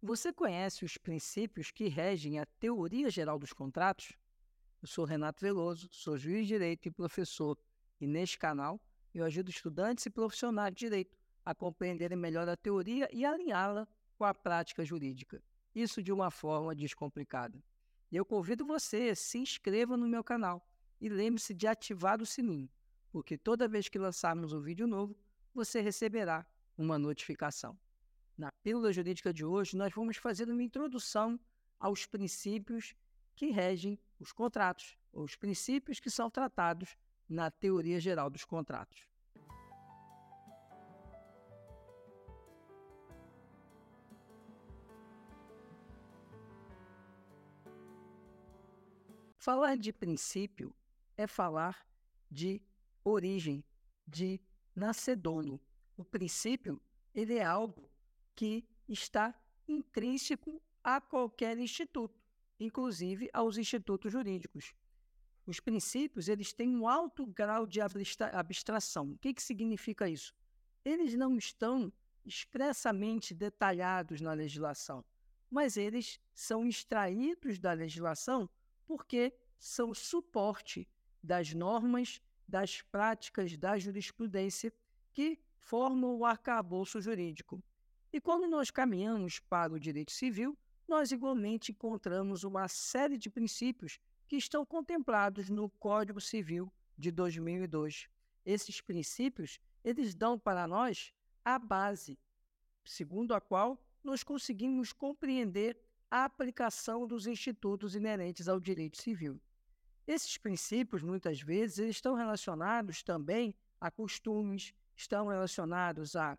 Você conhece os princípios que regem a teoria geral dos contratos? Eu sou Renato Veloso, sou juiz de direito e professor, e neste canal eu ajudo estudantes e profissionais de direito a compreenderem melhor a teoria e alinhá-la com a prática jurídica. Isso de uma forma descomplicada. E eu convido você a se inscreva no meu canal e lembre-se de ativar o sininho, porque toda vez que lançarmos um vídeo novo, você receberá uma notificação. Na Pílula Jurídica de hoje, nós vamos fazer uma introdução aos princípios que regem os contratos, ou os princípios que são tratados na teoria geral dos contratos. Falar de princípio é falar de origem, de nascedouro. O princípio, ele é algo que está intrínseco a qualquer instituto, inclusive aos institutos jurídicos. Os princípios, eles têm um alto grau de abstração. O que significa isso? Eles não estão expressamente detalhados na legislação, mas eles são extraídos da legislação porque são suporte das normas, das práticas da jurisprudência que formam o arcabouço jurídico. E quando nós caminhamos para o direito civil, nós igualmente encontramos uma série de princípios que estão contemplados no Código Civil de 2002. Esses princípios, eles dão para nós a base, segundo a qual nós conseguimos compreender a aplicação dos institutos inerentes ao direito civil. Esses princípios, muitas vezes, eles estão relacionados também a costumes, estão relacionados a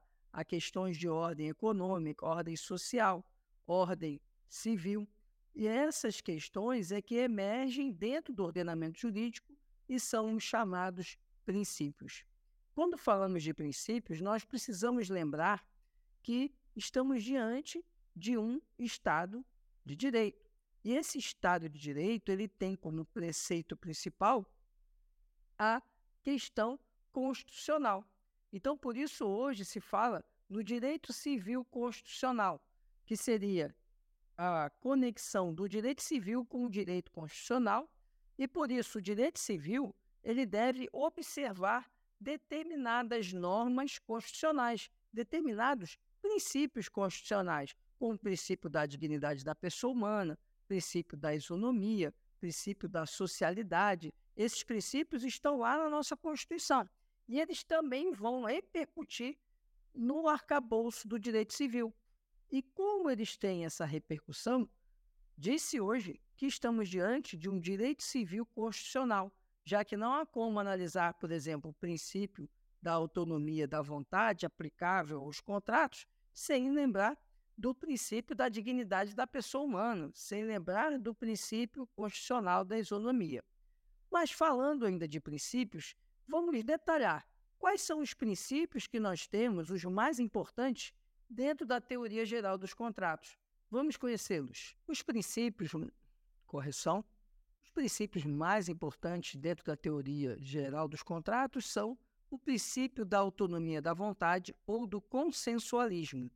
questões de ordem econômica, ordem social, ordem civil. E essas questões é que emergem dentro do ordenamento jurídico e são os chamados princípios. Quando falamos de princípios, nós precisamos lembrar que estamos diante de um Estado de Direito. E esse Estado de Direito, ele tem como preceito principal a questão constitucional. Então, por isso, hoje se fala no direito civil constitucional, que seria a conexão do direito civil com o direito constitucional, e por isso o direito civil ele deve observar determinadas normas constitucionais, determinados princípios constitucionais, como o princípio da dignidade da pessoa humana, princípio da isonomia, princípio da socialidade. Esses princípios estão lá na nossa Constituição e eles também vão repercutir no arcabouço do direito civil. E como eles têm essa repercussão, disse hoje que estamos diante de um direito civil constitucional, já que não há como analisar, por exemplo, o princípio da autonomia da vontade aplicável aos contratos sem lembrar do princípio da dignidade da pessoa humana, sem lembrar do princípio constitucional da isonomia. Mas falando ainda de princípios, vamos detalhar quais são os princípios que nós temos, os mais importantes, dentro da teoria geral dos contratos. Vamos conhecê-los. Os princípios mais importantes dentro da teoria geral dos contratos são o princípio da autonomia da vontade ou do consensualismo,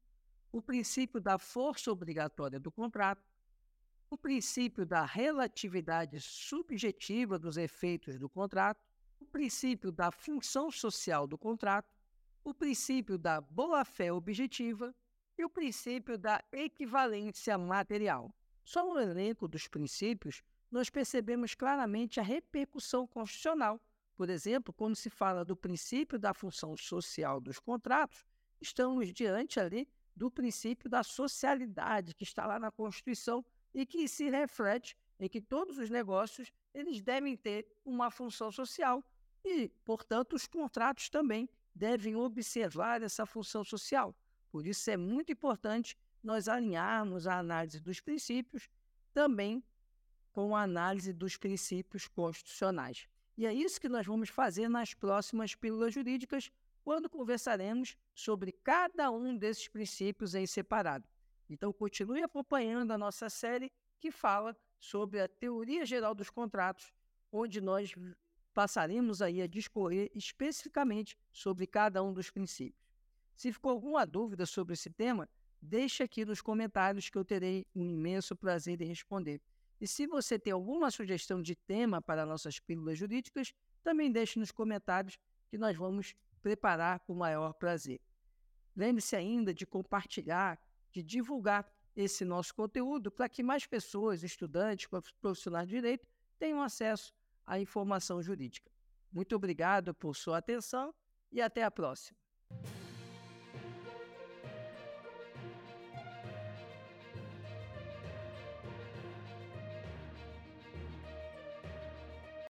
o princípio da força obrigatória do contrato, o princípio da relatividade subjetiva dos efeitos do contrato, o princípio da função social do contrato, o princípio da boa-fé objetiva e o princípio da equivalência material. Só no elenco dos princípios, nós percebemos claramente a repercussão constitucional. Por exemplo, quando se fala do princípio da função social dos contratos, estamos diante ali do princípio da socialidade, que está lá na Constituição e que se reflete em que todos os negócios eles devem ter uma função social e, portanto, os contratos também devem observar essa função social. Por isso é muito importante nós alinharmos a análise dos princípios também com a análise dos princípios constitucionais. E é isso que nós vamos fazer nas próximas pílulas jurídicas, quando conversaremos sobre cada um desses princípios em separado. Então, continue acompanhando a nossa série que fala sobre a teoria geral dos contratos, onde nós passaremos aí a discorrer especificamente sobre cada um dos princípios. Se ficou alguma dúvida sobre esse tema, deixe aqui nos comentários que eu terei um imenso prazer em responder. E se você tem alguma sugestão de tema para nossas pílulas jurídicas, também deixe nos comentários que nós vamos preparar com o maior prazer. Lembre-se ainda de compartilhar, de divulgar esse nosso conteúdo para que mais pessoas, estudantes, profissionais de direito, tenham acesso à informação jurídica. Muito obrigado por sua atenção e até a próxima.